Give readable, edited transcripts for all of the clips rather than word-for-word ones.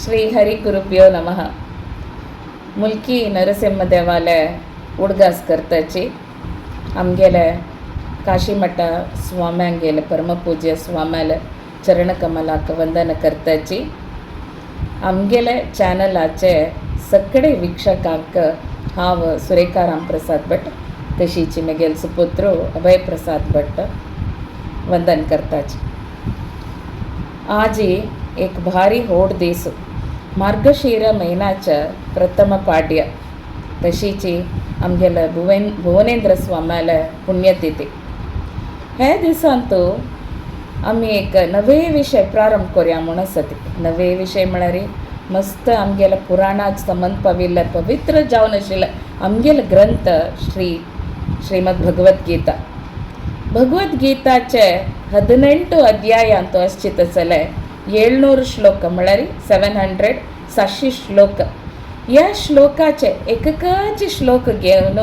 श्री हरी गुरुभ्यो नमः. मुलकी नरसिंह देवालय उडगास करताची आमगेले काशीमठ स्वाम्यांगेले परमपूज्य स्वाम्याले चरणकमलाक वंदन करताची आमगेले चॅनलाचे सगळे वीक्षकांक हांव सुरेखा रामप्रसाद भट तशीच मगेल सुपुत्र अभय प्रसाद भट वंदन करताची. आज एक भारी होड दीस मार्गशीर महिन्याचं प्रथम पाड्य तशीच आमगेले भुवनेंद्र स्वाम्याले पुण्यतिथी. हे दिसांतू आमी एक नवे विषय प्रारंभ करूया म्हूण आसत. नवे विषय म्हळ्यार मस्त आमगेले पुराणाक संबंध पाविल्ले पवित्र जावन आशिल्ले आमगेले ग्रंथ श्रीमद भगवद्गीता. भगवद्गीताचे 18 अध्यायांतू आसचीत आसले 700 श्लोक म्हळ्यार 700 श्लोक. ह्या श्लोकाचे एकच श्लोक घेवन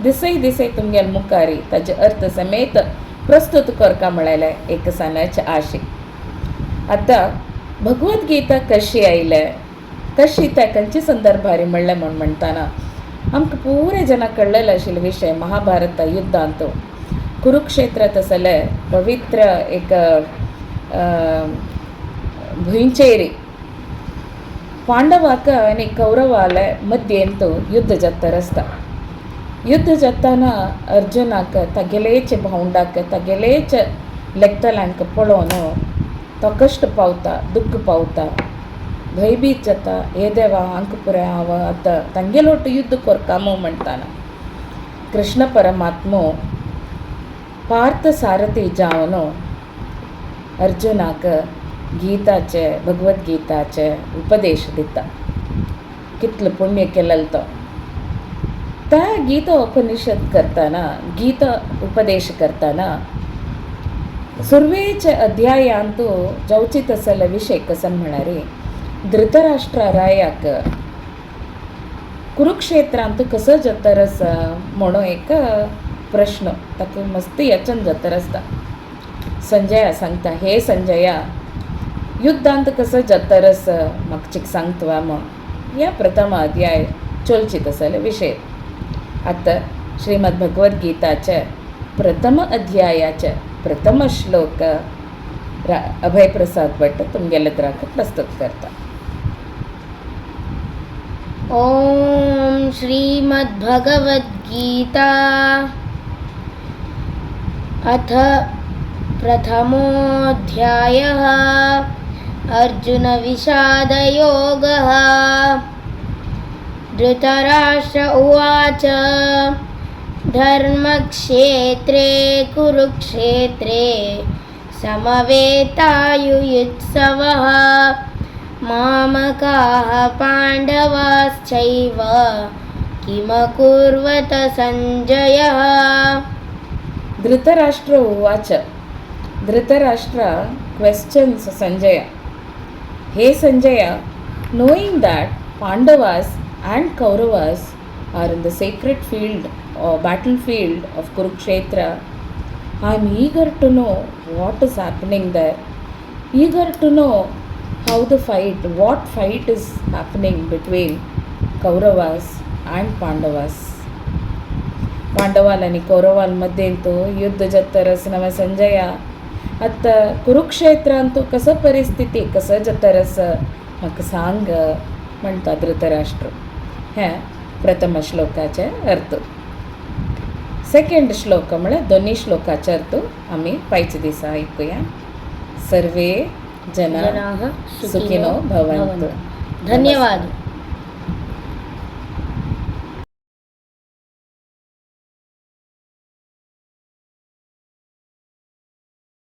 दिसय तुमगेल मुखारी ताजे अर्थ समेत प्रस्तुत करता म्हळ्यार एक सणाचे आशे. आतां भगवद्गीता कशी आयले कशी त्या खंयच्या संदर्भारी म्हणलें म्हूण म्हणटाना आमकां पुरे जनाक कळलेलो आशिल्लो विशय महाभारत युद्धांत कुरुक्षेत्रांत आसले पवित्र एक भुंयचेरी पांडवाक आनी कौरवाले मध्येंतू युद्ध जाता आसता. युद्ध जाताना अर्जुनाक तागेलेच भावंडाक तागेलेच लेखतल्यांक पळोवन तो कश्ट पावता, दुख्ख पावता, भयभीत जाता. हे देवा हांकां पुराय हांव आतां तांगेलोट युद्ध करकामो म्हणटाना कृष्ण परमात्मो पार्थ सारथी जावन अर्जुनाक गीताचे भगवद्गीताचे उपदेश दिता. कितलो पुण्य केलेलो तो. त्या गीता उपनिषद करताना गीता उपदेश करताना सुरवेच्या अध्यायांतू जावचीत आसले विशय कसो म्हळ्यार धृतराष्ट्र रायाक कुरुक्षेत्रांत कसो जतर आसा म्हणून एक प्रश्न ताका मस्त याचन जतर आसता. संजया सांगता, हे संजया युद्धांत कसो जतर आसा म्हाका सांगतवा म्हूण. ह्या प्रथम अध्याय चलचीत आसले विशय. आतां श्रीमद भगवद्गीताचे प्रथम अध्यायाचे प्रथम श्लोक अभय प्रसाद भट तुमगेले द्राक प्रस्तुत करता. ओम श्रीमद्भगवद्गीता अथ प्रथमोऽध्यायः अर्जुन विषादयोगः. धृतराष्ट्र उवाच धर्मक्षेत्रे कुरुक्षेत्रे समवेतायुयुत्सवः मामकाः पाण्डवाश्चैव किमकुर्वत संजयः. धृतराष्ट्र उवाच. Dhritarashtra questions Sanjaya. Hey Sanjaya, knowing that Pandavas and Kauravas are in the sacred field or battlefield of Kurukshetra, I am eager to know what is happening there. Eager to know how the fight, what fight is happening between Kauravas and Pandavas. पांडवाल आणि कौरवाल मध्येंतू युद्ध जातर आसना संजया. आतां कुरुक्षेत्रांतू कसो परिस्थिती कसो जातर आसा म्हाका सांग म्हणटा धृतराष्ट्र. हें प्रथम श्लोकाचे अर्थ. सेकंड श्लोक म्हळ्यार दोनी श्लोकाचे अर्थ आमी पायचे दिसा आयकुया. सर्वे जनाः सुखिनो भवन्तु. धन्यवाद.